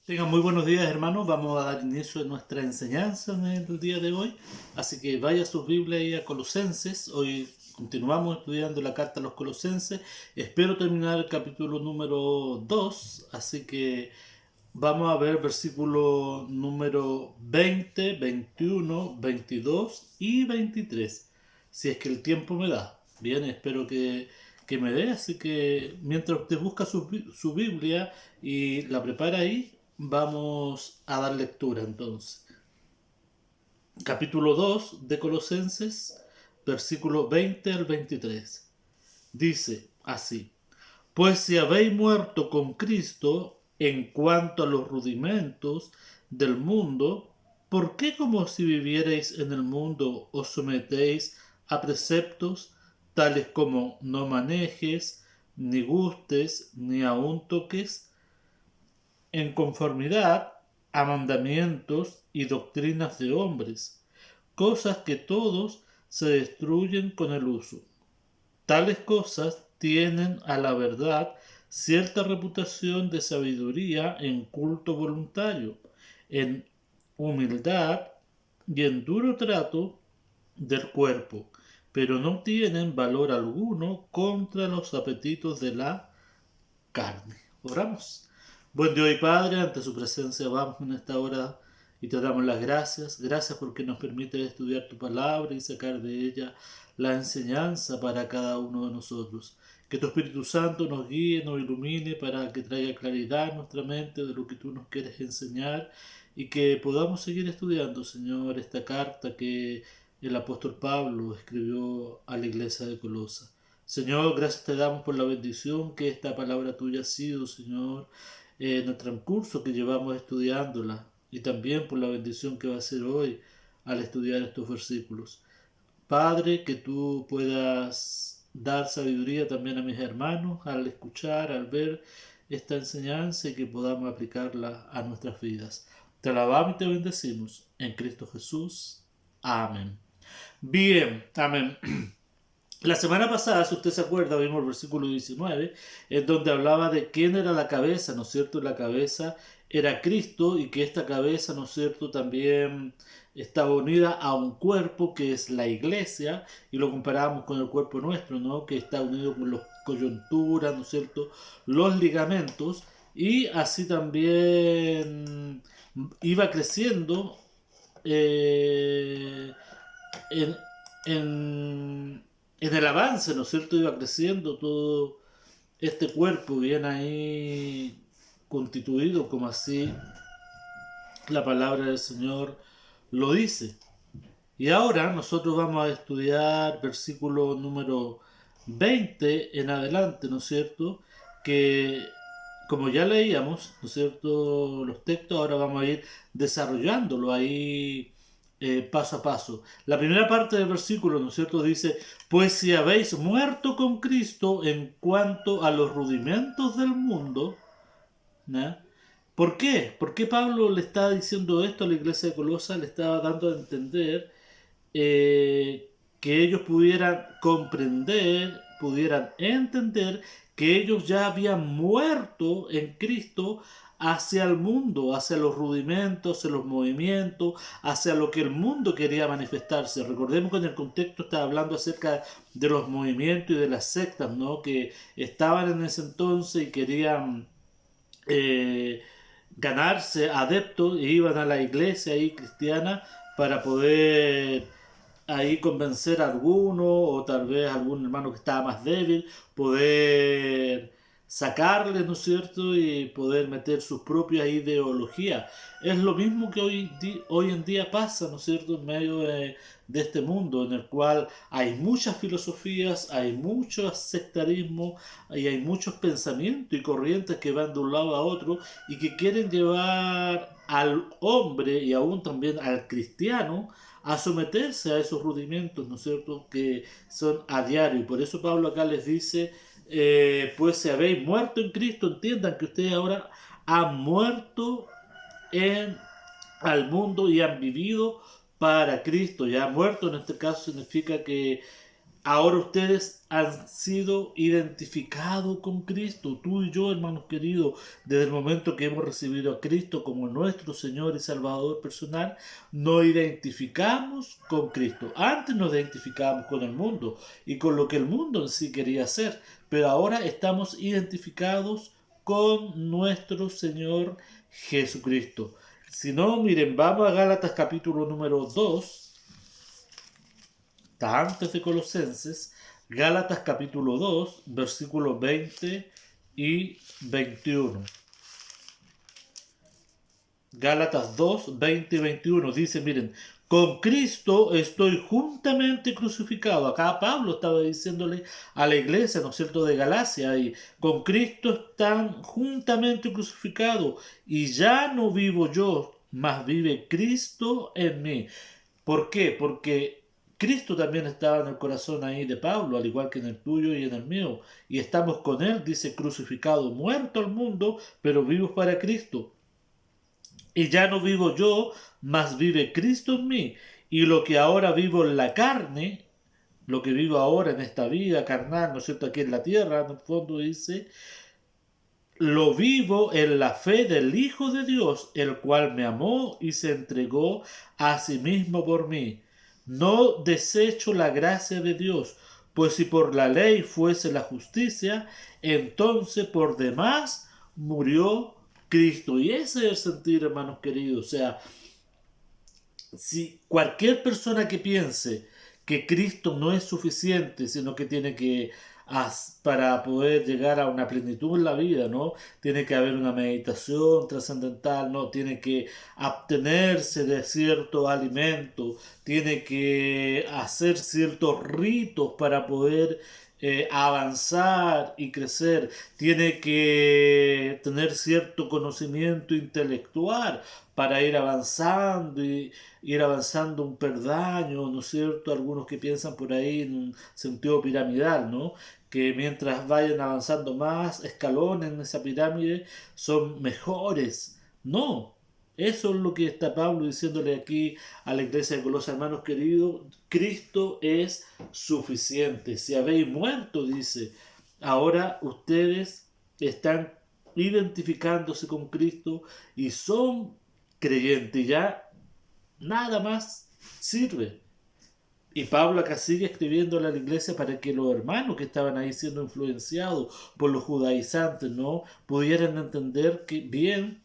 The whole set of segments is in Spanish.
Tengan muy buenos días, hermanos. Vamos a dar inicio a nuestra enseñanza en el día de hoy. Así que vaya a sus Biblias y a Colosenses. Hoy continuamos estudiando la carta a los Colosenses. Espero terminar el capítulo número 2. Así que vamos a ver versículo número 20, 21, 22 y 23. Si es que el tiempo me da. Bien, espero que me dé. Así que mientras usted busca su Biblia y la prepara ahí, vamos a dar lectura entonces. Capítulo 2 de Colosenses, versículo 20 al 23. Dice así: Pues si habéis muerto con Cristo en cuanto a los rudimentos del mundo, ¿por qué como si vivierais en el mundo os sometéis a preceptos tales como no manejes, ni gustes, ni aun toques, en conformidad a mandamientos y doctrinas de hombres, cosas que todos se destruyen con el uso? Tales cosas tienen a la verdad cierta reputación de sabiduría en culto voluntario, en humildad y en duro trato del cuerpo, pero no tienen valor alguno contra los apetitos de la carne. Oramos. Buen Dios y Padre, ante su presencia vamos en esta hora y te damos las gracias. Gracias porque nos permite estudiar tu palabra y sacar de ella la enseñanza para cada uno de nosotros. Que tu Espíritu Santo nos guíe, nos ilumine para que traiga claridad a nuestra mente de lo que tú nos quieres enseñar y que podamos seguir estudiando, Señor, esta carta que el apóstol Pablo escribió a la iglesia de Colosa. Señor, gracias te damos por la bendición que esta palabra tuya ha sido, Señor, en el transcurso que llevamos estudiándola, y también por la bendición que va a ser hoy al estudiar estos versículos. Padre, que tú puedas dar sabiduría también a mis hermanos al escuchar, al ver esta enseñanza y que podamos aplicarla a nuestras vidas. Te alabamos y te bendecimos en Cristo Jesús. Amén. Bien, amén. La semana pasada, si usted se acuerda, vimos el versículo 19, en donde hablaba de quién era la cabeza, ¿no es cierto? La cabeza era Cristo y que esta cabeza, ¿no es cierto?, también estaba unida a un cuerpo que es la iglesia, y lo comparábamos con el cuerpo nuestro, ¿no?, que está unido con las coyunturas, ¿no es cierto?, los ligamentos, y así también iba creciendo eh, en, en el avance, ¿no es cierto? Iba creciendo todo este cuerpo bien ahí constituido, como así la palabra del Señor lo dice. Y ahora nosotros vamos a estudiar versículo número 20 en adelante, ¿no es cierto? Que como ya leíamos, ¿no es cierto?, los textos, ahora vamos a ir desarrollándolo ahí paso a paso. La primera parte del versículo, ¿no es cierto?, dice: Pues si habéis muerto con Cristo en cuanto a los rudimentos del mundo, ¿no? ¿Por qué? ¿Por qué Pablo le está diciendo esto a la iglesia de Colosa? Le estaba dando a entender que ellos pudieran comprender, pudieran entender que ellos ya habían muerto en Cristo hacia el mundo, hacia los rudimentos, hacia los movimientos, hacia lo que el mundo quería manifestarse. Recordemos que en el contexto estaba hablando acerca de los movimientos y de las sectas, ¿no?, que estaban en ese entonces y querían eh, ganarse adeptos e iban a la iglesia ahí cristiana para poder ahí convencer a alguno o tal vez a algún hermano que estaba más débil, poder sacarle, ¿no es cierto?, y poder meter sus propias ideologías. Es lo mismo que hoy en día pasa, ¿no es cierto?, en medio de este mundo en el cual hay muchas filosofías, hay mucho sectarismo y hay muchos pensamientos y corrientes que van de un lado a otro y que quieren llevar al hombre y aún también al cristiano a someterse a esos rudimentos, ¿no es cierto?, que son a diario. Y por eso Pablo acá les dice, pues si habéis muerto en Cristo, entiendan que ustedes ahora han muerto en, al mundo y han vivido para Cristo. Ya muerto en este caso significa que Ahora ustedes han sido identificados con Cristo, tú y yo, hermanos queridos, desde el momento que hemos recibido a Cristo como nuestro Señor y Salvador personal, nos identificamos con Cristo. Antes nos identificábamos con el mundo y con lo que el mundo en sí quería hacer, pero ahora estamos identificados con nuestro Señor Jesucristo. Si no, miren, vamos a Gálatas capítulo número 2. Está antes de Colosenses, Gálatas capítulo 2, versículos 20 y 21. Gálatas 2, 20 y 21 dice, miren, con Cristo estoy juntamente crucificado. Acá Pablo estaba diciéndole a la iglesia, ¿no es cierto?, de Galacia, y con Cristo están juntamente crucificados, y ya no vivo yo, mas vive Cristo en mí. ¿Por qué? Porque Cristo también estaba en el corazón ahí de Pablo, al igual que en el tuyo y en el mío. Y estamos con Él, dice, crucificado, muerto al mundo, pero vivos para Cristo. Y ya no vivo yo, mas vive Cristo en mí. Y lo que ahora vivo en la carne, lo que vivo ahora en esta vida carnal, ¿no es cierto?, aquí en la tierra, en el fondo dice, lo vivo en la fe del Hijo de Dios, el cual me amó y se entregó a sí mismo por mí. No desecho la gracia de Dios, pues si por la ley fuese la justicia, entonces por demás murió Cristo. Y ese es el sentir, hermanos queridos. O sea, si cualquier persona que piense que Cristo no es suficiente, sino que tiene que, para poder llegar a una plenitud en la vida, ¿no? Tiene que haber una meditación trascendental, ¿no? Tiene que abstenerse de cierto alimento, tiene que hacer ciertos ritos para poder avanzar y crecer, tiene que tener cierto conocimiento intelectual para ir avanzando un perdaño, ¿no es cierto? Algunos que piensan por ahí en un sentido piramidal, ¿no? Que mientras vayan avanzando más escalones en esa pirámide son mejores. No, eso es lo que está Pablo diciéndole aquí a la iglesia de Colosas, hermanos queridos. Cristo es suficiente. Si habéis muerto, dice, ahora ustedes están identificándose con Cristo y son creyentes. Ya nada más sirve. Y Pablo acá sigue escribiéndole a la iglesia para que los hermanos que estaban ahí siendo influenciados por los judaizantes, ¿no?, pudieran entender que bien,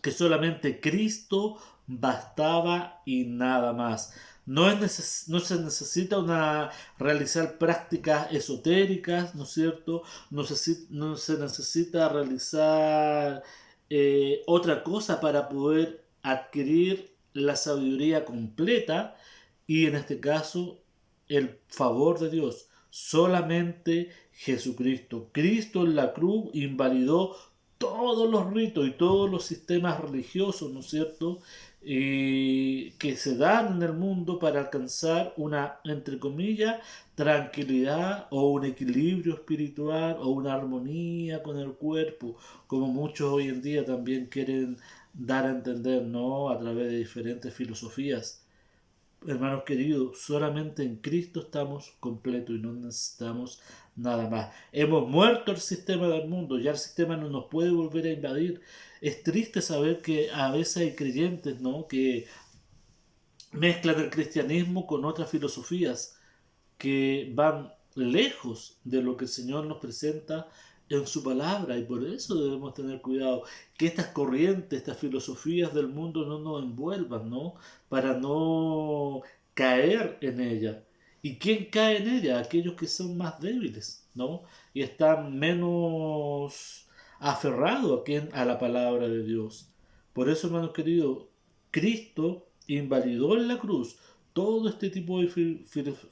que solamente Cristo bastaba y nada más. No se necesita realizar prácticas esotéricas, ¿no es cierto? No se necesita realizar otra cosa para poder adquirir la sabiduría completa y en este caso el favor de Dios. Solamente Jesucristo. Cristo en la cruz invalidó todos los ritos y todos los sistemas religiosos, ¿no es cierto?, que se dan en el mundo para alcanzar una, entre comillas, tranquilidad o un equilibrio espiritual o una armonía con el cuerpo, como muchos hoy en día también quieren dar a entender, ¿no?, a través de diferentes filosofías. Hermanos queridos, solamente en Cristo estamos completos y no necesitamos nada más. Hemos muerto el sistema del mundo, ya el sistema no nos puede volver a invadir. Es triste saber que a veces hay creyentes, ¿no?, que mezclan el cristianismo con otras filosofías que van lejos de lo que el Señor nos presenta en su palabra, y por eso debemos tener cuidado que estas corrientes, estas filosofías del mundo no nos envuelvan, ¿no?, para no caer en ella. ¿Y quién cae en ella? Aquellos que son más débiles, ¿no?, y están menos aferrados a la palabra de Dios. Por eso, hermanos queridos, Cristo invalidó en la cruz todo este tipo de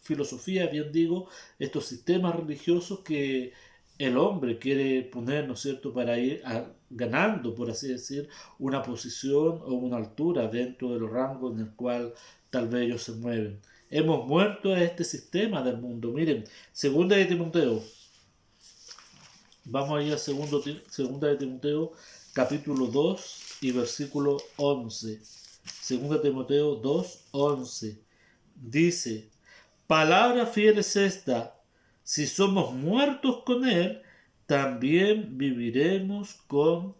filosofía, bien digo, estos sistemas religiosos que el hombre quiere poner, ¿no es cierto?, para ir ganando, por así decir, una posición o una altura dentro de los rangos en el cual tal vez ellos se mueven. Hemos muerto a este sistema del mundo. Miren, segunda de Timoteo, vamos a ir a segunda de Timoteo, capítulo 2 y versículo 11. Segunda de Timoteo 2, 11. Dice, Palabra fiel es esta: si somos muertos con Él, también viviremos con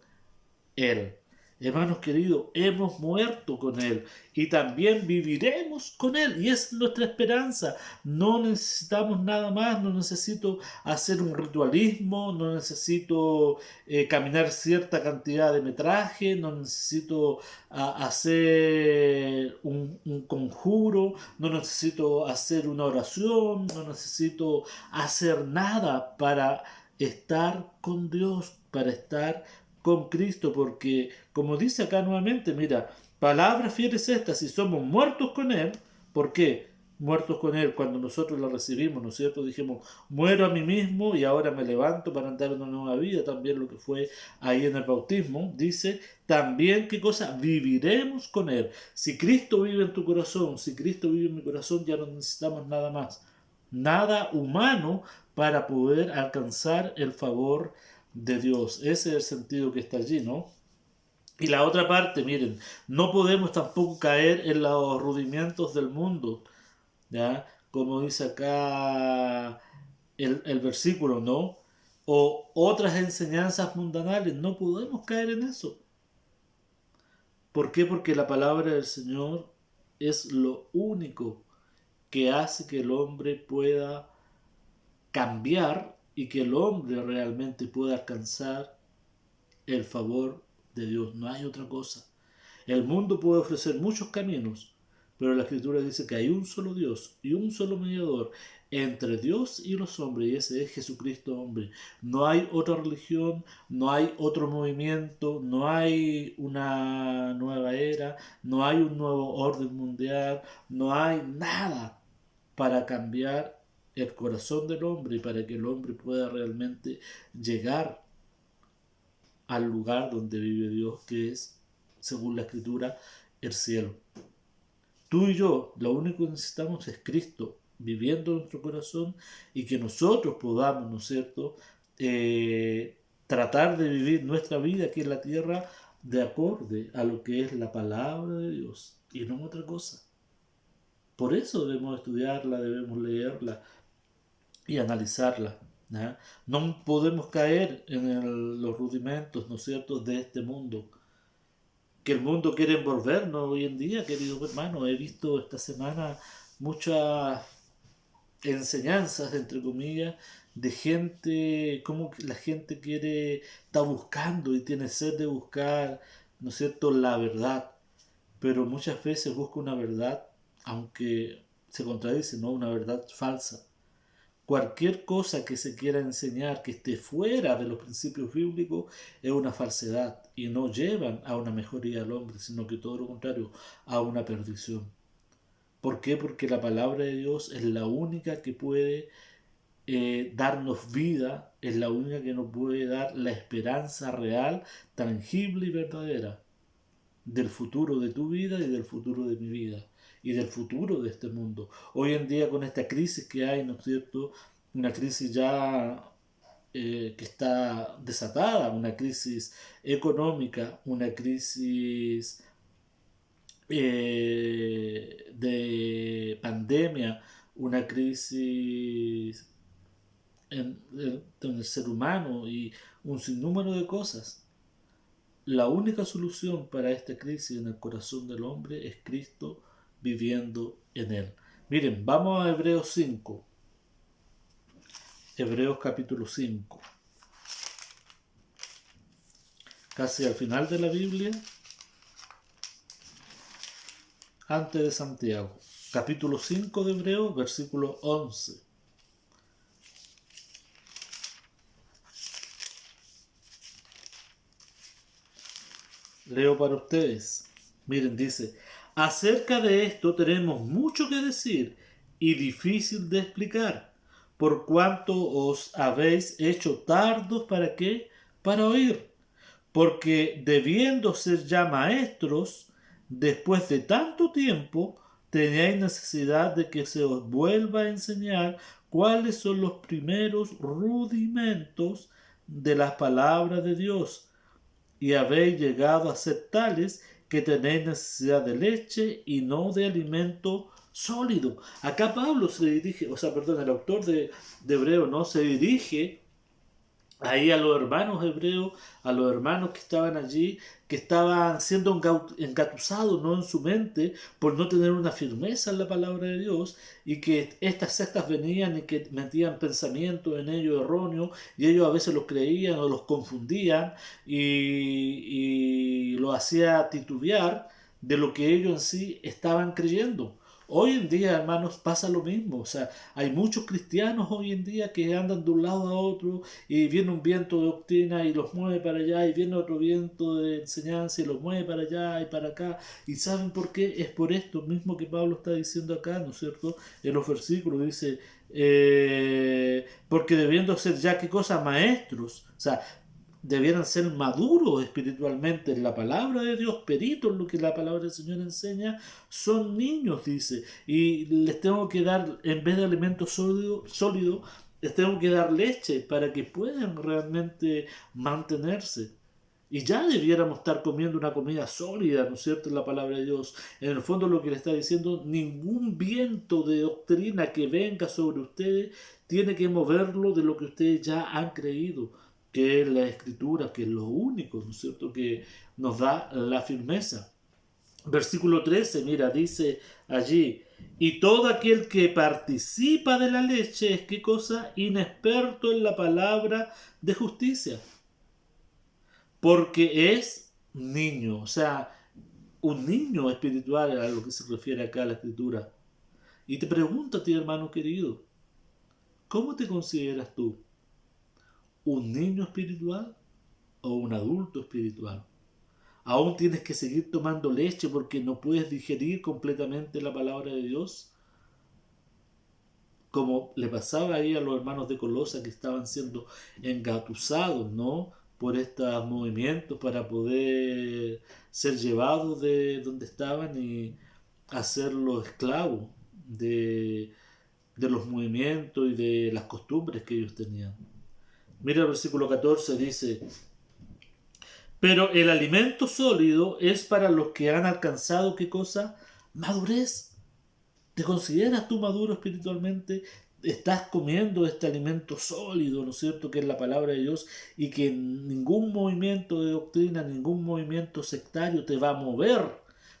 Él. Hermanos queridos, hemos muerto con Él y también viviremos con Él. Y es nuestra esperanza. No necesitamos nada más, no necesito hacer un ritualismo, no necesito caminar cierta cantidad de metraje, no necesito hacer un conjuro, no necesito hacer una oración, no necesito hacer nada para estar con Dios, para estar con Cristo, porque como dice acá nuevamente, mira, palabra fiel es esta: si somos muertos con Él. ¿Por qué? Muertos con Él, cuando nosotros la recibimos, ¿no es cierto? Dijimos, muero a mí mismo y ahora me levanto para andar en una nueva vida. También lo que fue ahí en el bautismo, dice, también, ¿qué cosa? Viviremos con Él. Si Cristo vive en tu corazón, si Cristo vive en mi corazón, ya no necesitamos nada más, nada humano para poder alcanzar el favor de Dios. Ese es el sentido que está allí, ¿no? Y la otra parte, miren, no podemos tampoco caer en los rudimentos del mundo, ¿ya? Como dice acá el versículo, ¿no? O otras enseñanzas mundanales, no podemos caer en eso. ¿Por qué? Porque la palabra del Señor es lo único que hace que el hombre pueda cambiar y que el hombre realmente pueda alcanzar el favor de Dios. No hay otra cosa. El mundo puede ofrecer muchos caminos, pero la Escritura dice que hay un solo Dios y un solo mediador entre Dios y los hombres, y ese es Jesucristo hombre. No hay otra religión, no hay otro movimiento, no hay una nueva era, no hay un nuevo orden mundial, no hay nada para cambiar el corazón del hombre y para que el hombre pueda realmente llegar al lugar donde vive Dios, que es, según la Escritura, el cielo. Tú y yo, lo único que necesitamos es Cristo viviendo en nuestro corazón y que nosotros podamos, ¿no es cierto?, tratar de vivir nuestra vida aquí en la tierra de acorde a lo que es la palabra de Dios y no otra cosa. Por eso debemos estudiarla, debemos leerla y analizarla. ¿Ya? No podemos caer en los rudimentos, ¿no es cierto?, de este mundo. Que el mundo quiere envolvernos hoy en día, queridos hermanos. He visto esta semana muchas enseñanzas, entre comillas, de gente, como la gente está buscando y tiene sed de buscar, ¿no es cierto?, la verdad. Pero muchas veces busca una verdad, aunque se contradice, ¿no?, una verdad falsa. Cualquier cosa que se quiera enseñar que esté fuera de los principios bíblicos es una falsedad y no llevan a una mejoría del hombre, sino que todo lo contrario, a una perdición. ¿Por qué? Porque la palabra de Dios es la única que puede darnos vida, es la única que nos puede dar la esperanza real, tangible y verdadera del futuro de tu vida y del futuro de mi vida y del futuro de este mundo. Hoy en día con esta crisis que hay, ¿no es cierto? Una crisis ya que está desatada, una crisis económica, una crisis de pandemia, una crisis en el ser humano y un sinnúmero de cosas. La única solución para esta crisis en el corazón del hombre es Cristo viviendo en él. Miren, vamos a Hebreos 5. Hebreos capítulo 5. Casi al final de la Biblia, antes de Santiago. Capítulo 5 de Hebreos, versículo 11. Leo para ustedes. Miren, dice, acerca de esto tenemos mucho que decir y difícil de explicar, por cuanto os habéis hecho tardos para qué, para oír, porque debiendo ser ya maestros, después de tanto tiempo, tenéis necesidad de que se os vuelva a enseñar cuáles son los primeros rudimentos de las palabras de Dios, y habéis llegado a ser tales que tenéis necesidad de leche y no de alimento sólido. Acá Pablo se dirige, o sea, perdón, el autor de Hebreo, ¿no? Se dirige ahí a los hermanos hebreos, a los hermanos que estaban allí, que estaban siendo engatusados, ¿no?, en su mente por no tener una firmeza en la palabra de Dios, y que estas sectas venían y que metían pensamientos en ellos erróneos, y ellos a veces los creían o los confundían y lo hacía titubear de lo que ellos en sí estaban creyendo. Hoy en día, hermanos, pasa lo mismo. O sea, hay muchos cristianos hoy en día que andan de un lado a otro, y viene un viento de doctrina y los mueve para allá, y viene otro viento de enseñanza y los mueve para allá y para acá. ¿Y saben por qué? Es por esto mismo que Pablo está diciendo acá, ¿no es cierto? En los versículos dice, porque debiendo ser ya, ¿qué cosa? Maestros. O sea, debieran ser maduros espiritualmente en la palabra de Dios, peritos en lo que la palabra del Señor enseña, son niños, dice, y les tengo que dar, en vez de alimento sólido, les tengo que dar leche para que puedan realmente mantenerse. Y ya debiéramos estar comiendo una comida sólida, ¿no es cierto?, en la palabra de Dios. En el fondo lo que le está diciendo, ningún viento de doctrina que venga sobre ustedes tiene que moverlo de lo que ustedes ya han creído, que es la Escritura, que es lo único, ¿no es cierto?, que nos da la firmeza. Versículo 13, mira, dice allí, y todo aquel que participa de la leche es, ¿qué cosa? Inexperto en la palabra de justicia, porque es niño. O sea, un niño espiritual a lo que se refiere acá a la Escritura. Y te pregunto a ti, hermano querido, ¿cómo te consideras tú? ¿Un niño espiritual o un adulto espiritual? ¿Aún tienes que seguir tomando leche porque no puedes digerir completamente la palabra de Dios? Como le pasaba ahí a los hermanos de Colosa, que estaban siendo engatusados, ¿no?, por estos movimientos para poder ser llevados de donde estaban y hacerlos esclavos de, de los movimientos y de las costumbres que ellos tenían. Mira el versículo 14, dice, pero el alimento sólido es para los que han alcanzado, ¿qué cosa? Madurez. ¿Te consideras tú maduro espiritualmente? ¿Estás comiendo este alimento sólido, ¿no es cierto?, que es la palabra de Dios, y que ningún movimiento de doctrina, ningún movimiento sectario te va a mover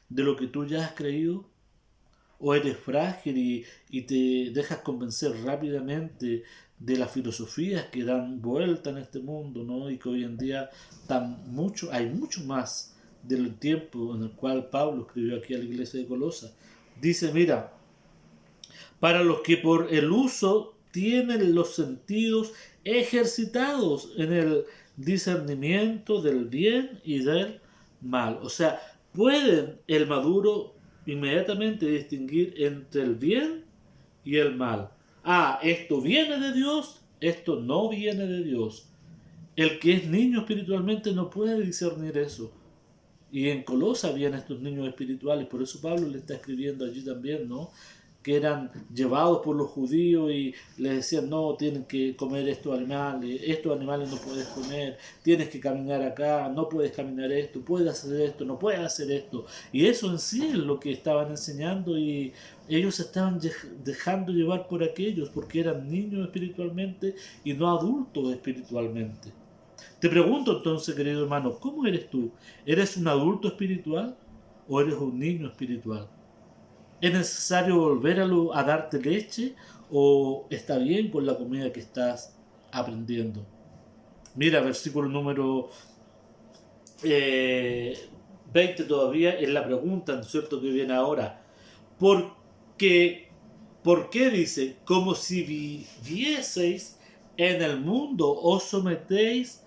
de lo que tú ya has creído? ¿O eres frágil y te dejas convencer rápidamente de las filosofías que dan vuelta en este mundo, ¿no?, y que hoy en día hay mucho más del tiempo en el cual Pablo escribió aquí a la iglesia de Colosa? Dice, mira, para los que por el uso tienen los sentidos ejercitados en el discernimiento del bien y del mal. O sea, pueden el maduro inmediatamente distinguir entre el bien y el mal. Ah, esto viene de Dios, esto no viene de Dios. El que es niño espiritualmente no puede discernir eso. Y en Colosa habían estos niños espirituales, por eso Pablo le está escribiendo allí también, ¿no?, que eran llevados por los judíos y les decían, no, tienen que comer estos animales no puedes comer, tienes que caminar acá, no puedes caminar esto, puedes hacer esto, no puedes hacer esto. Y eso en sí es lo que estaban enseñando, y ellos se estaban dejando llevar por aquellos, porque eran niños espiritualmente y no adultos espiritualmente. Te pregunto entonces, querido hermano, ¿cómo eres tú? ¿Eres un adulto espiritual o eres un niño espiritual? ¿Es necesario volver a darte leche o está bien con la comida que estás aprendiendo? Mira, versículo número 20 todavía es la pregunta, ¿no es cierto?, que viene ahora. Porque, ¿por qué dice? Como si vivieseis en el mundo, os sometéis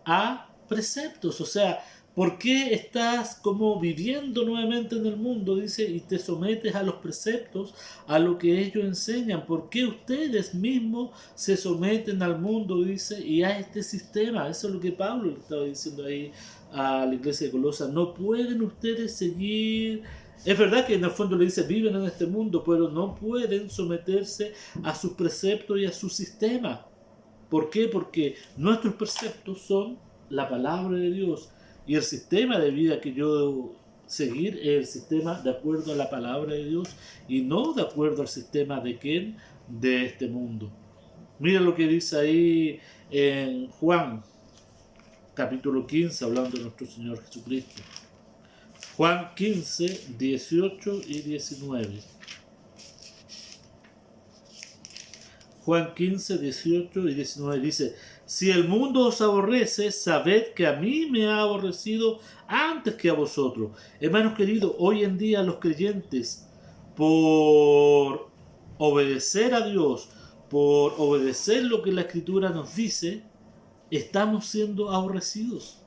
a preceptos. O sea, ¿por qué estás como viviendo nuevamente en el mundo? Dice, y te sometes a los preceptos, a lo que ellos enseñan. ¿Por qué ustedes mismos se someten al mundo? Dice, y a este sistema. Eso es lo que Pablo le estaba diciendo ahí a la iglesia de Colosa. No pueden ustedes seguir. Es verdad que en el fondo le dice, viven en este mundo, pero no pueden someterse a sus preceptos y a su sistema. ¿Por qué? Porque nuestros preceptos son la palabra de Dios, y el sistema de vida que yo seguir el sistema de acuerdo a la palabra de Dios y no de acuerdo al sistema de quién, de este mundo. Mira lo que dice ahí en Juan, capítulo 15, hablando de nuestro Señor Jesucristo. Juan 15, 18 y 19. Juan 15, 18 y 19 dice: si el mundo os aborrece, sabed que a mí me ha aborrecido antes que a vosotros. Hermanos queridos, hoy en día los creyentes, por obedecer a Dios, por obedecer lo que la Escritura nos dice, estamos siendo aborrecidos.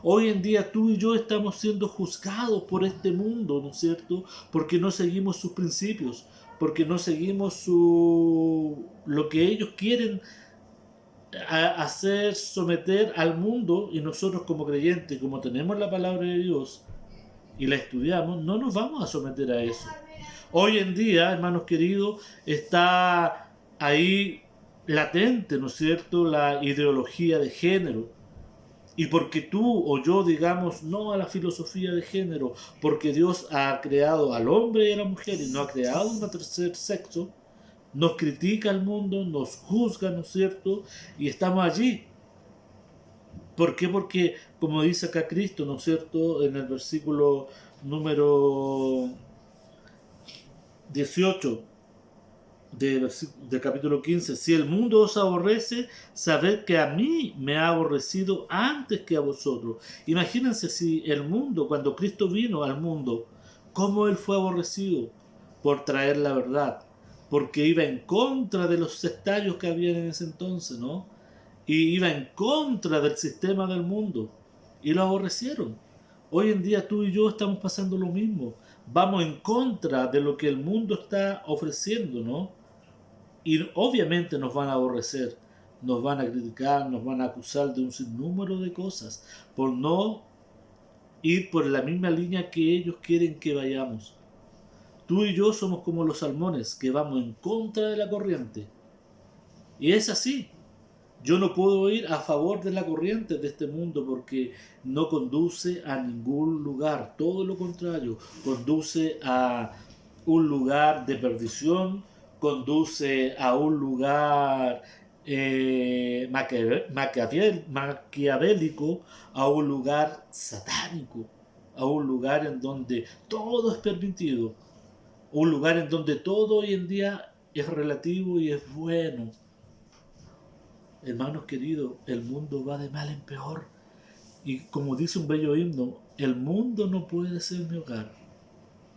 Hoy en día tú y yo estamos siendo juzgados por este mundo, ¿no es cierto? Porque no seguimos sus principios, porque no seguimos lo que ellos quieren hacer someter al mundo, y nosotros como creyentes, como tenemos la palabra de Dios y la estudiamos, no nos vamos a someter a eso. Hoy en día, hermanos queridos, está ahí latente, ¿no es cierto?, la ideología de género. Y porque tú o yo digamos no a la filosofía de género, porque Dios ha creado al hombre y a la mujer y no ha creado un tercer sexo, nos critica el mundo, nos juzga, ¿no es cierto? Y estamos allí. ¿Por qué? Porque, como dice acá Cristo, ¿no es cierto?, en el versículo número 18 del capítulo 15: si el mundo os aborrece, sabed que a mí me ha aborrecido antes que a vosotros. Imagínense si el mundo, cuando Cristo vino al mundo, cómo él fue aborrecido por traer la verdad, porque iba en contra de los sectarios que había en ese entonces, ¿no? Y iba en contra del sistema del mundo, y lo aborrecieron. Hoy en día tú y yo estamos pasando lo mismo. Vamos en contra de lo que el mundo está ofreciendo, ¿no? Y obviamente nos van a aborrecer, nos van a criticar, nos van a acusar de un sinnúmero de cosas por no ir por la misma línea que ellos quieren que vayamos. Tú y yo somos como los salmones que vamos en contra de la corriente. Y es así. Yo no puedo ir a favor de la corriente de este mundo porque no conduce a ningún lugar. Todo lo contrario, conduce a un lugar de perdición, conduce a un lugar maquiavélico, a un lugar satánico, a un lugar en donde todo es permitido, un lugar en donde todo hoy en día es relativo y es bueno. Hermanos queridos, el mundo va de mal en peor. Y como dice un bello himno, el mundo no puede ser mi hogar.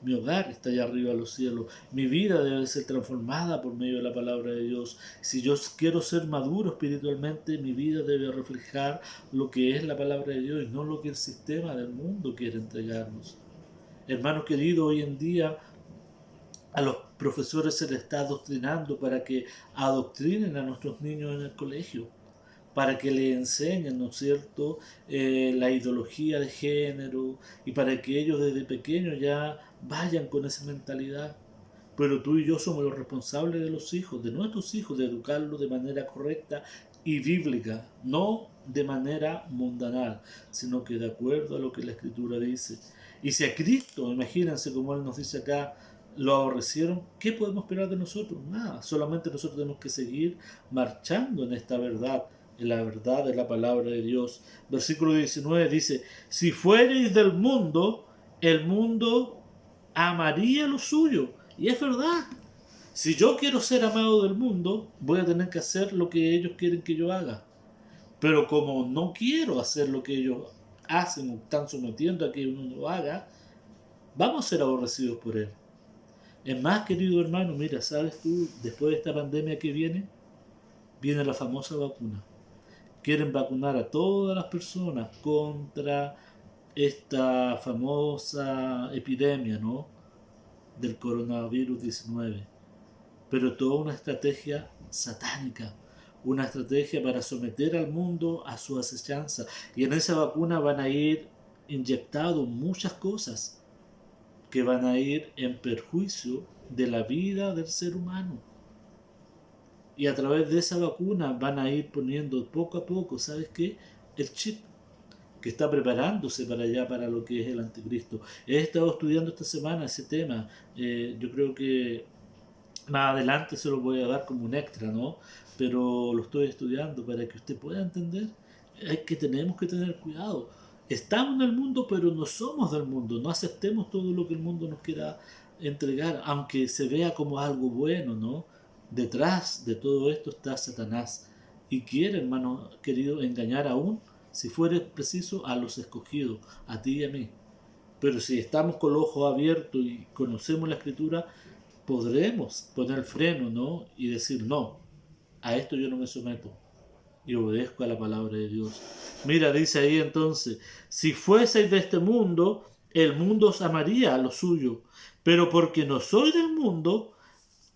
Mi hogar está allá arriba a los cielos. Mi vida debe ser transformada por medio de la palabra de Dios. Si yo quiero ser maduro espiritualmente, mi vida debe reflejar lo que es la palabra de Dios y no lo que el sistema del mundo quiere entregarnos. Hermanos queridos, hoy en día a los profesores se les está adoctrinando para que adoctrinen a nuestros niños en el colegio, para que les enseñen, ¿no es cierto?, la ideología de género, y para que ellos desde pequeños ya vayan con esa mentalidad. Pero tú y yo somos los responsables de los hijos, de nuestros hijos, de educarlos de manera correcta y bíblica, no de manera mundanal, sino que de acuerdo a lo que la Escritura dice. Y si a Cristo, imagínense como Él nos dice acá, lo aborrecieron, ¿qué podemos esperar de nosotros? Nada, solamente nosotros tenemos que seguir marchando en esta verdad, en la verdad de la palabra de Dios. Versículo 19 dice: si fuereis del mundo, el mundo amaría lo suyo. Y es verdad. Si yo quiero ser amado del mundo, voy a tener que hacer lo que ellos quieren que yo haga. Pero como no quiero hacer lo que ellos hacen o están sometiendo a que uno lo haga, vamos a ser aborrecidos por él. Es más, querido hermano, mira, ¿sabes tú? Después de esta pandemia que viene la famosa vacuna. Quieren vacunar a todas las personas contra esta famosa epidemia, ¿no?, del coronavirus 19. Pero toda una estrategia satánica, una estrategia para someter al mundo a su acechanza. Y en esa vacuna van a ir inyectados muchas cosas que van a ir en perjuicio de la vida del ser humano. Y a través de esa vacuna van a ir poniendo poco a poco, ¿sabes qué?, el chip. que está preparándose para allá, para lo que es el anticristo. He estado estudiando esta semana ese tema. Yo creo que más adelante se lo voy a dar como un extra, ¿no? Pero lo estoy estudiando para que usted pueda entender. Es que tenemos que tener cuidado. Estamos en el mundo, pero no somos del mundo. No aceptemos todo lo que el mundo nos quiera entregar, aunque se vea como algo bueno, ¿no? Detrás de todo esto está Satanás y quiere, hermano querido, engañar aún, si fuere preciso, a los escogidos, a ti y a mí. Pero si estamos con los ojos abiertos y conocemos la escritura, podremos poner el freno, ¿no? Y decir, no, a esto yo no me someto y obedezco a la palabra de Dios. Mira, dice ahí entonces, si fueseis de este mundo, el mundo os amaría a lo suyo, pero porque no soy del mundo,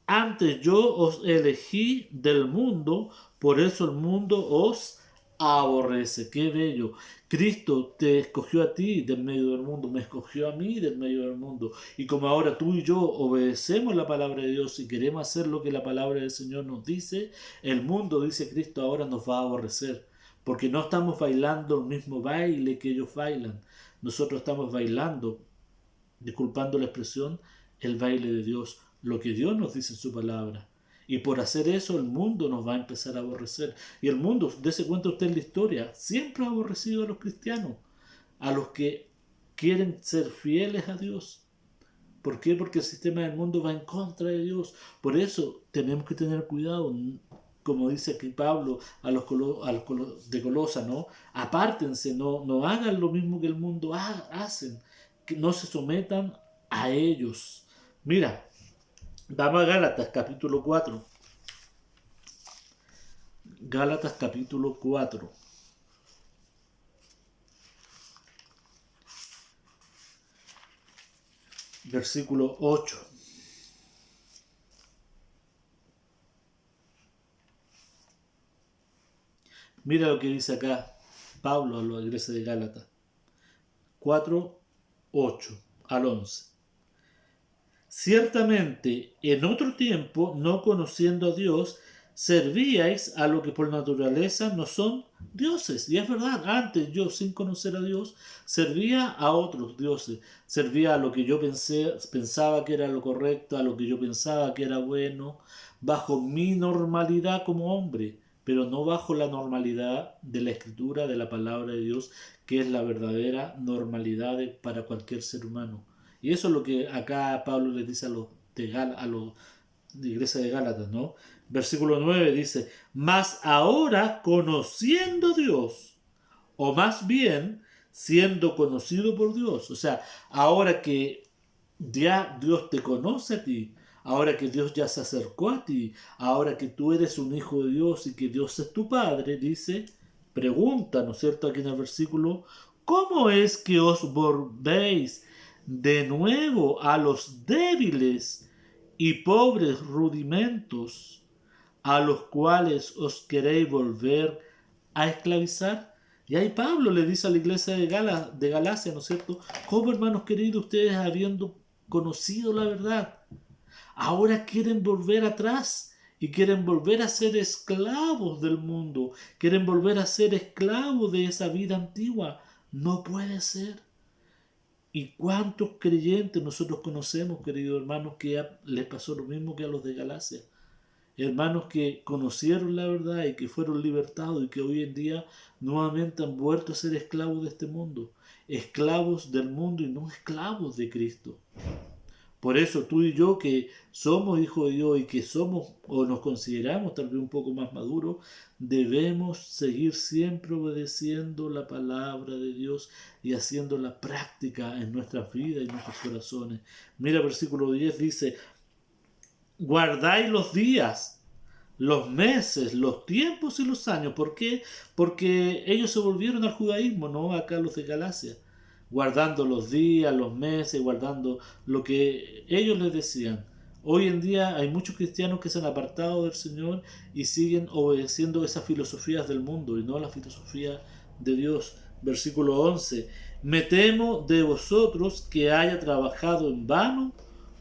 antes yo os elegí del mundo, por eso el mundo os aborrece. Qué bello. Cristo te escogió a ti del medio del mundo, me escogió a mí del medio del mundo. Y como ahora tú y yo obedecemos la palabra de Dios y queremos hacer lo que la palabra del Señor nos dice, el mundo, dice Cristo, ahora nos va a aborrecer. Porque no estamos bailando el mismo baile que ellos bailan. Nosotros estamos bailando, disculpando la expresión, el baile de Dios, lo que Dios nos dice en su palabra. Y por hacer eso el mundo nos va a empezar a aborrecer. Y el mundo, dése cuenta usted en la historia, siempre ha aborrecido a los cristianos, a los que quieren ser fieles a Dios. ¿Por qué? Porque el sistema del mundo va en contra de Dios. Por eso tenemos que tener cuidado, como dice aquí Pablo a los de Colosa, ¿no? Apártense, no hagan lo mismo que el mundo hacen, que no se sometan a ellos. Mira, vamos a Gálatas capítulo 4. Gálatas capítulo 4. Versículo 8. Mira lo que dice acá Pablo a la iglesia de Gálatas. 4, 8 al 11. Ciertamente, en otro tiempo, no conociendo a Dios, servíais a lo que por naturaleza no son dioses. Y es verdad, antes yo, sin conocer a Dios, servía a otros dioses. Servía a lo que yo pensaba que era lo correcto, a lo que yo pensaba que era bueno, bajo mi normalidad como hombre, pero no bajo la normalidad de la escritura, de la palabra de Dios, que es la verdadera normalidad para cualquier ser humano. Y eso es lo que acá Pablo les dice a los de iglesia de Gálatas, ¿no? Versículo 9 dice, mas ahora conociendo a Dios, o más bien siendo conocido por Dios, o sea, ahora que ya Dios te conoce a ti, ahora que Dios ya se acercó a ti, ahora que tú eres un hijo de Dios y que Dios es tu Padre, dice, pregunta, ¿no es cierto? Aquí en el versículo, ¿cómo es que os volvéis de nuevo a los débiles y pobres rudimentos a los cuales os queréis volver a esclavizar? Y ahí Pablo le dice a la iglesia de Galacia, ¿no es cierto? ¿Cómo, hermanos queridos, ustedes habiendo conocido la verdad, ahora quieren volver atrás y quieren volver a ser esclavos del mundo, quieren volver a ser esclavos de esa vida antigua? No puede ser. ¿Y cuántos creyentes nosotros conocemos, queridos hermanos, que les pasó lo mismo que a los de Galacia? Hermanos que conocieron la verdad y que fueron libertados y que hoy en día nuevamente han vuelto a ser esclavos de este mundo, esclavos del mundo y no esclavos de Cristo. Por eso tú y yo que somos hijos de Dios y que somos o nos consideramos tal vez un poco más maduros, debemos seguir siempre obedeciendo la palabra de Dios y haciendo la práctica en nuestras vidas y en nuestros corazones. Mira, versículo 10 dice, guardáis los días, los meses, los tiempos y los años. ¿Por qué? Porque ellos se volvieron al judaísmo, no acá los de Galacia, guardando los días, los meses, guardando lo que ellos les decían. Hoy en día hay muchos cristianos que se han apartado del Señor y siguen obedeciendo esas filosofías del mundo y no la filosofía de Dios. Versículo 11. Me temo de vosotros que haya trabajado en vano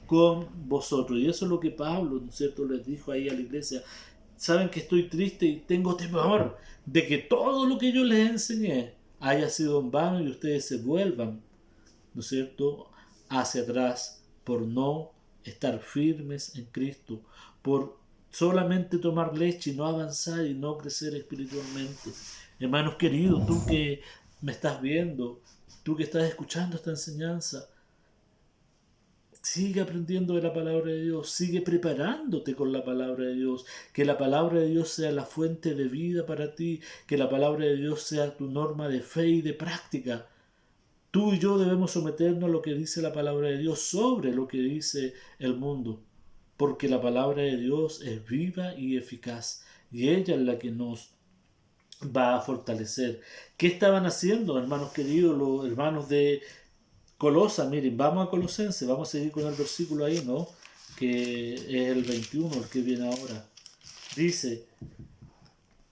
con vosotros. Y eso es lo que Pablo, ¿no es cierto?, les dijo ahí a la iglesia. Saben que estoy triste y tengo temor de que todo lo que yo les enseñé haya sido en vano y ustedes se vuelvan, ¿no es cierto?, hacia atrás por no estar firmes en Cristo, por solamente tomar leche y no avanzar y no crecer espiritualmente. Hermanos queridos, tú que me estás viendo, tú que estás escuchando esta enseñanza, sigue aprendiendo de la palabra de Dios, sigue preparándote con la palabra de Dios, que la palabra de Dios sea la fuente de vida para ti, que la palabra de Dios sea tu norma de fe y de práctica. Tú y yo debemos someternos a lo que dice la palabra de Dios sobre lo que dice el mundo, porque la palabra de Dios es viva y eficaz, y ella es la que nos va a fortalecer. ¿Qué estaban haciendo, hermanos queridos, los hermanos de Colosa? Miren, vamos a Colosenses, vamos a seguir con el versículo ahí, ¿no? Que es el 21, el que viene ahora. Dice,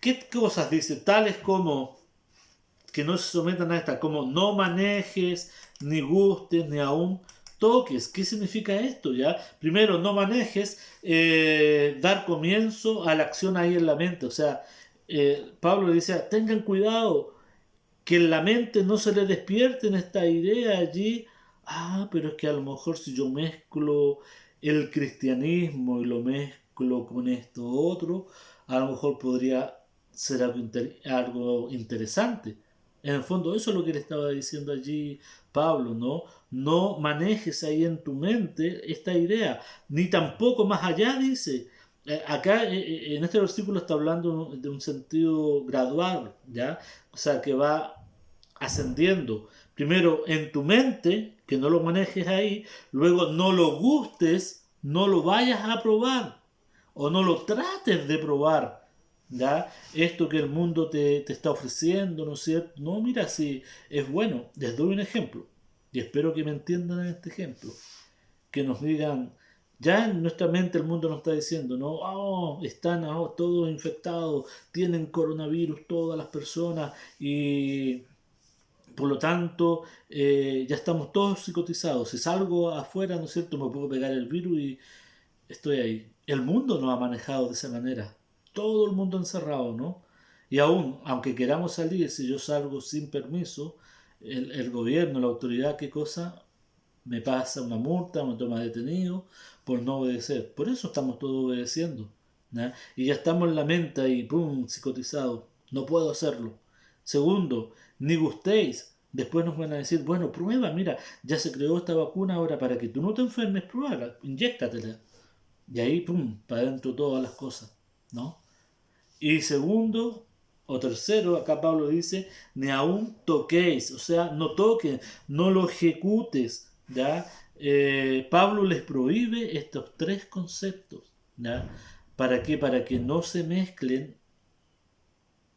¿qué cosas dice? Tales como que no se sometan a esta, como no manejes, ni gustes, ni aún toques. ¿Qué significa esto? Ya, primero, no manejes, dar comienzo a la acción ahí en la mente. O sea, Pablo le dice, tengan cuidado, que en la mente no se le despierten esta idea allí. Ah, pero es que a lo mejor si yo mezclo el cristianismo y lo mezclo con esto otro, a lo mejor podría ser algo interesante. En el fondo eso es lo que le estaba diciendo allí Pablo, ¿no? No manejes ahí en tu mente esta idea, ni tampoco más allá, dice. Acá en este versículo está hablando de un sentido gradual, ¿ya? O sea, que va ascendiendo. Primero en tu mente, que no lo manejes ahí, luego no lo gustes, no lo vayas a probar o no lo trates de probar. ¿Ya? Esto que el mundo te está ofreciendo, ¿no es cierto? No, mira, si es bueno, les doy un ejemplo y espero que me entiendan en este ejemplo, que nos digan, ya en nuestra mente el mundo nos está diciendo, no, oh, están todos infectados, tienen coronavirus todas las personas y por lo tanto ya estamos todos psicotizados. Si salgo afuera, ¿no es cierto?, me puedo pegar el virus y estoy ahí. El mundo nos ha manejado de esa manera. Todo el mundo encerrado, ¿no? Y aún, aunque queramos salir, si yo salgo sin permiso, el gobierno, la autoridad, ¿qué cosa? Me pasa una multa, me toma detenido por no obedecer. Por eso estamos todos obedeciendo. ¿Ya? Y ya estamos en la mente y ¡pum!, psicotizado. No puedo hacerlo. Segundo, ni gustéis. Después nos van a decir, bueno, prueba, mira, ya se creó esta vacuna ahora para que tú no te enfermes, pruébala, inyéctatela. Y ahí, pum, para adentro todas las cosas, ¿no? Y segundo o tercero, acá Pablo dice, ni aún toquéis, o sea, no toquen, no lo ejecutes, ¿ya? Pablo les prohíbe estos tres conceptos, ¿ya? ¿Para qué? Para que no se mezclen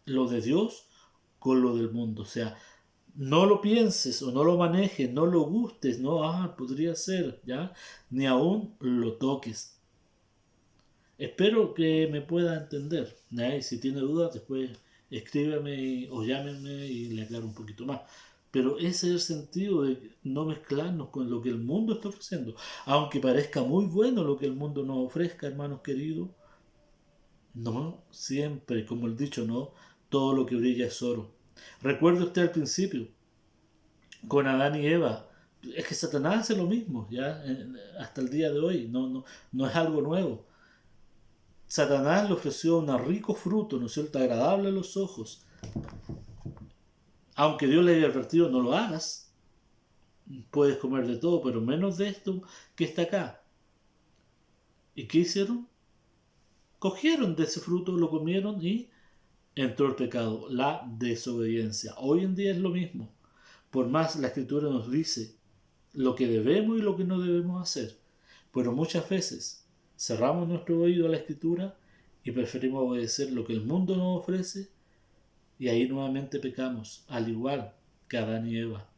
lo de Dios con lo del mundo, o sea, no lo pienses o no lo manejes, no lo gustes, no, podría ser, ¿ya? Ni aún lo toques. Espero que me pueda entender, ¿ya? Y si tiene dudas, después escríbeme o llámenme y le aclaro un poquito más. Pero ese es el sentido de no mezclarnos con lo que el mundo está ofreciendo. Aunque parezca muy bueno lo que el mundo nos ofrezca, hermanos queridos, no siempre, como el dicho, no, todo lo que brilla es oro. Recuerde usted al principio, con Adán y Eva, es que Satanás hace lo mismo, ya, hasta el día de hoy, no es algo nuevo. Satanás le ofreció un rico fruto, ¿no es cierto?, agradable a los ojos. Aunque Dios le haya advertido, no lo hagas, puedes comer de todo, pero menos de esto que está acá. ¿Y qué hicieron? Cogieron de ese fruto, lo comieron y entró el pecado, la desobediencia. Hoy en día es lo mismo. Por más la Escritura nos dice lo que debemos y lo que no debemos hacer. Pero muchas veces cerramos nuestro oído a la Escritura y preferimos obedecer lo que el mundo nos ofrece y ahí nuevamente pecamos, al igual que Adán y Eva,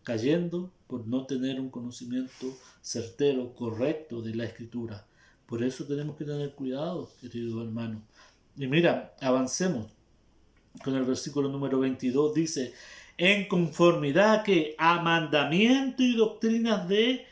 cayendo por no tener un conocimiento certero, correcto de la Escritura. Por eso tenemos que tener cuidado, queridos hermanos. Y mira, avancemos con el versículo número 22, dice, en conformidad que a mandamiento y doctrinas de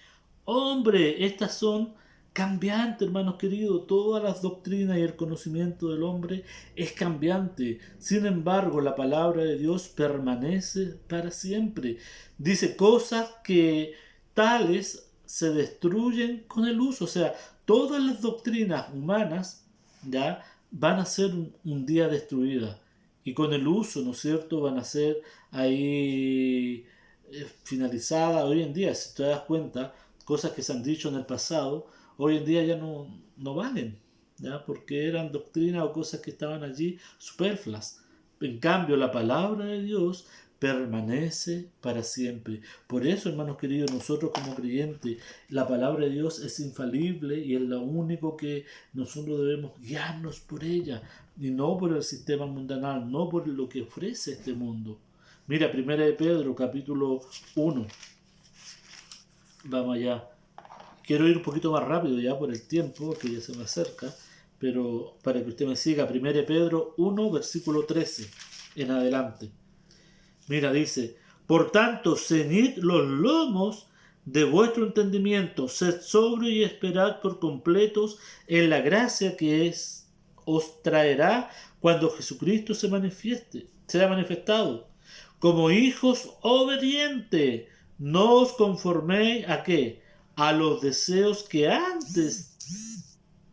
hombre, estas son cambiante, hermanos queridos. Todas las doctrinas y el conocimiento del hombre es cambiante. Sin embargo, la palabra de Dios permanece para siempre. Dice cosas que tales se destruyen con el uso. O sea, todas las doctrinas humanas ya van a ser un día destruidas. Y con el uso, ¿no es cierto?, van a ser ahí finalizadas hoy en día. Si te das cuenta, cosas que se han dicho en el pasado, hoy en día ya no valen, ¿ya? Porque eran doctrinas o cosas que estaban allí superfluas. En cambio, la palabra de Dios permanece para siempre. Por eso, hermanos queridos, nosotros como creyentes, la palabra de Dios es infalible y es lo único que nosotros debemos guiarnos por ella y no por el sistema mundanal, no por lo que ofrece este mundo. Mira, 1 de Pedro, capítulo 1. Vamos allá. Quiero ir un poquito más rápido ya por el tiempo, que ya se me acerca, pero para que usted me siga, 1 de Pedro 1, versículo 13 en adelante. Mira, dice, por tanto, ceñid los lomos de vuestro entendimiento, sed sobrios y esperad por completos en la gracia que os traerá cuando Jesucristo sea manifestado. Como hijos obedientes, no os conforméis a ¿qué? A los deseos que antes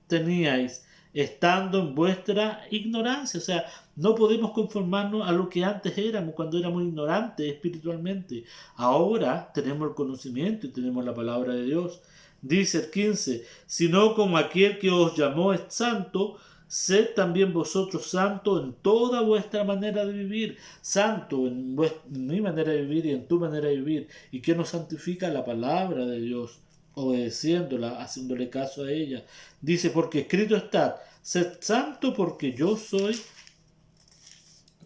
teníais, estando en vuestra ignorancia. O sea, no podemos conformarnos a lo que antes éramos, cuando éramos ignorantes espiritualmente. Ahora tenemos el conocimiento y tenemos la palabra de Dios. Dice el 15, sino como aquel que os llamó es santo, sed también vosotros santos en toda vuestra manera de vivir. Santo en mi manera de vivir y en tu manera de vivir. ¿Y qué nos santifica? La palabra de Dios, obedeciéndola, haciéndole caso a ella. Dice, porque escrito está, sed santo porque yo soy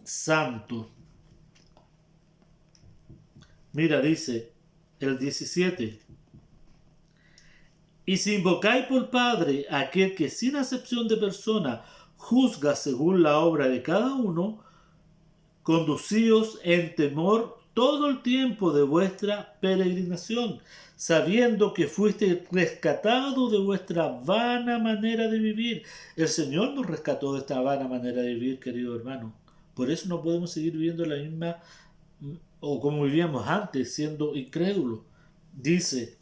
santo. Mira, dice el 17. Y si invocáis por Padre a aquel que sin acepción de persona juzga según la obra de cada uno, conducíos en temor todo el tiempo de vuestra peregrinación, sabiendo que fuiste rescatado de vuestra vana manera de vivir. El Señor nos rescató de esta vana manera de vivir, querido hermano. Por eso no podemos seguir viviendo la misma o como vivíamos antes, siendo incrédulos. Dice,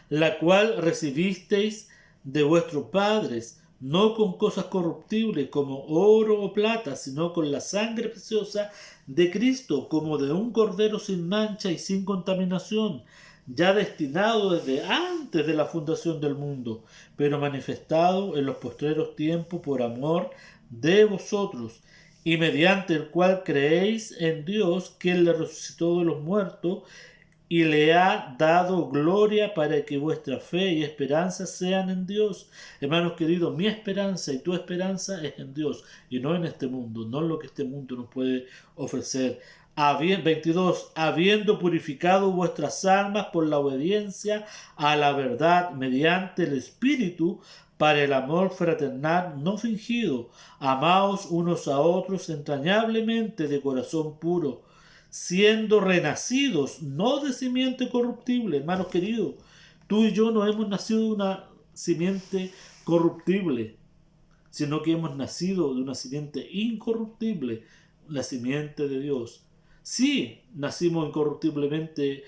la cual recibisteis de vuestros padres, no con cosas corruptibles como oro o plata, sino con la sangre preciosa de Cristo, como de un cordero sin mancha y sin contaminación, ya destinado desde antes de la fundación del mundo, pero manifestado en los postreros tiempos por amor de vosotros, y mediante el cual creéis en Dios, que Él le resucitó de los muertos, y le ha dado gloria para que vuestra fe y esperanza sean en Dios. Hermanos queridos, mi esperanza y tu esperanza es en Dios y no en este mundo, no en lo que este mundo nos puede ofrecer. 22. Habiendo purificado vuestras almas por la obediencia a la verdad mediante el Espíritu, para el amor fraternal no fingido, amaos unos a otros entrañablemente de corazón puro, siendo renacidos, no de simiente corruptible. Hermanos queridos, tú y yo no hemos nacido de una simiente corruptible, sino que hemos nacido de una simiente incorruptible, la simiente de Dios. Sí, nacimos incorruptiblemente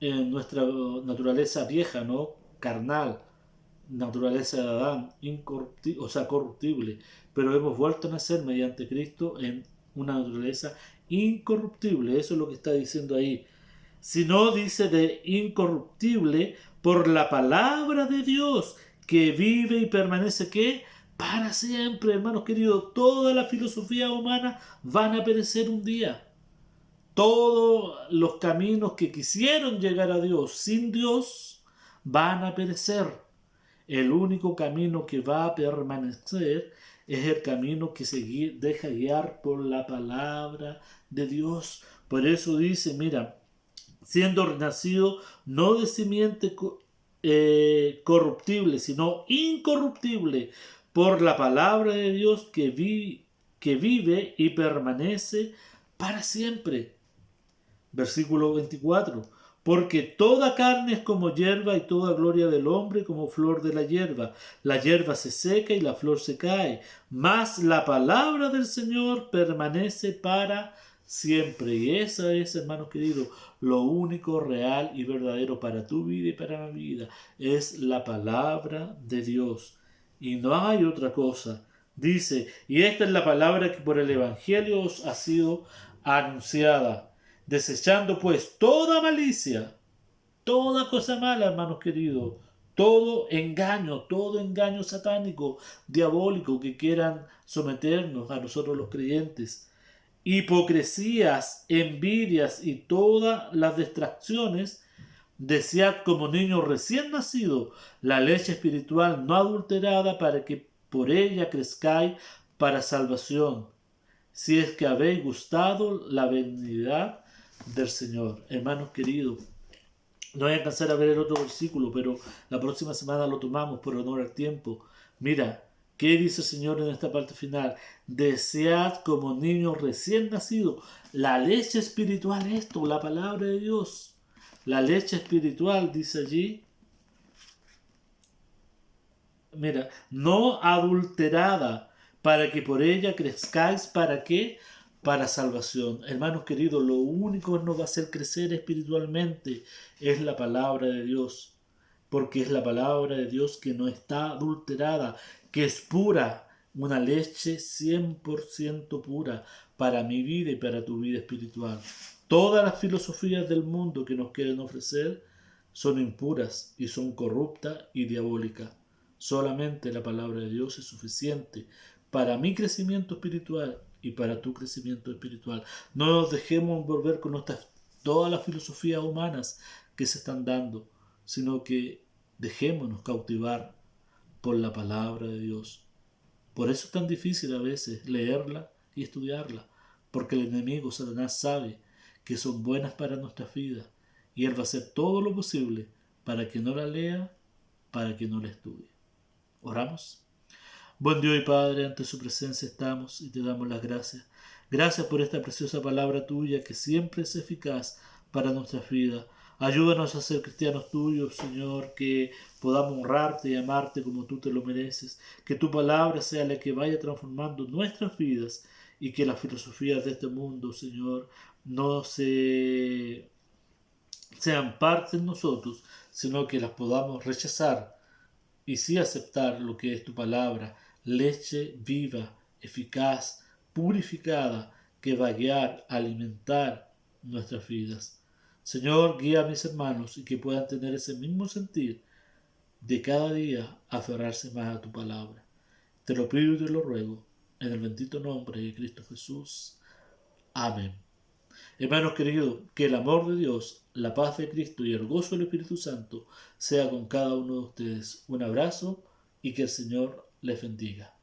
en nuestra naturaleza vieja, ¿no? Carnal, naturaleza de Adán, o sea, corruptible, pero hemos vuelto a nacer mediante Cristo en una naturaleza incorruptible. Eso es lo que está diciendo ahí. Si no, dice de incorruptible por la palabra de Dios, que vive y permanece, ¿qué? Para siempre, hermanos queridos. Toda la filosofía humana van a perecer un día. Todos los caminos que quisieron llegar a Dios sin Dios van a perecer. El único camino que va a permanecer es el camino que se deja guiar por la palabra de Dios. Por eso dice, mira, siendo renacido no de simiente corruptible, sino incorruptible, por la palabra de Dios que vive y permanece para siempre. Versículo 24. Porque toda carne es como hierba y toda gloria del hombre como flor de la hierba. La hierba se seca y la flor se cae, mas la palabra del Señor permanece para siempre. Y esa es, hermanos queridos, lo único real y verdadero para tu vida y para mi vida. Es la palabra de Dios. Y no hay otra cosa. Dice, y esta es la palabra que por el Evangelio os ha sido anunciada. Desechando pues toda malicia, toda cosa mala, hermanos queridos, todo engaño satánico, diabólico que quieran someternos a nosotros los creyentes, hipocresías, envidias y todas las distracciones, desead como niños recién nacidos la leche espiritual no adulterada para que por ella crezcáis para salvación, si es que habéis gustado la benignidad del Señor. Hermanos queridos, no voy a alcanzar a ver el otro versículo, pero la próxima semana lo tomamos por honor al tiempo. Mira, ¿qué dice el Señor en esta parte final? Desead como niños recién nacidos la leche espiritual, esto, la palabra de Dios. La leche espiritual, dice allí, mira, no adulterada, para que por ella crezcáis, ¿para qué? Para salvación. Hermanos queridos, lo único que nos va a hacer crecer espiritualmente es la palabra de Dios, porque es la palabra de Dios que no está adulterada, que es pura, una leche 100% pura para mi vida y para tu vida espiritual. Todas las filosofías del mundo que nos quieren ofrecer son impuras y son corruptas y diabólicas. Solamente la palabra de Dios es suficiente para mi crecimiento espiritual y para tu crecimiento espiritual. No nos dejemos envolver con todas las filosofías humanas que se están dando, sino que dejémonos cautivar por la palabra de Dios. Por eso es tan difícil a veces leerla y estudiarla, porque el enemigo Satanás sabe que son buenas para nuestras vidas y él va a hacer todo lo posible para que no la lea, para que no la estudie. Oramos. Buen Dios y Padre, ante su presencia estamos y te damos las gracias. Gracias por esta preciosa palabra tuya que siempre es eficaz para nuestras vidas. Ayúdanos a ser cristianos tuyos, Señor, que podamos honrarte y amarte como tú te lo mereces. Que tu palabra sea la que vaya transformando nuestras vidas y que las filosofías de este mundo, Señor, no sean parte de nosotros, sino que las podamos rechazar y sí aceptar lo que es tu palabra, leche viva, eficaz, purificada, que va a guiar, a alimentar nuestras vidas. Señor, guía a mis hermanos y que puedan tener ese mismo sentir de cada día aferrarse más a tu palabra. Te lo pido y te lo ruego en el bendito nombre de Cristo Jesús. Amén. Hermanos queridos, que el amor de Dios, la paz de Cristo y el gozo del Espíritu Santo sea con cada uno de ustedes. Un abrazo y que el Señor les bendiga.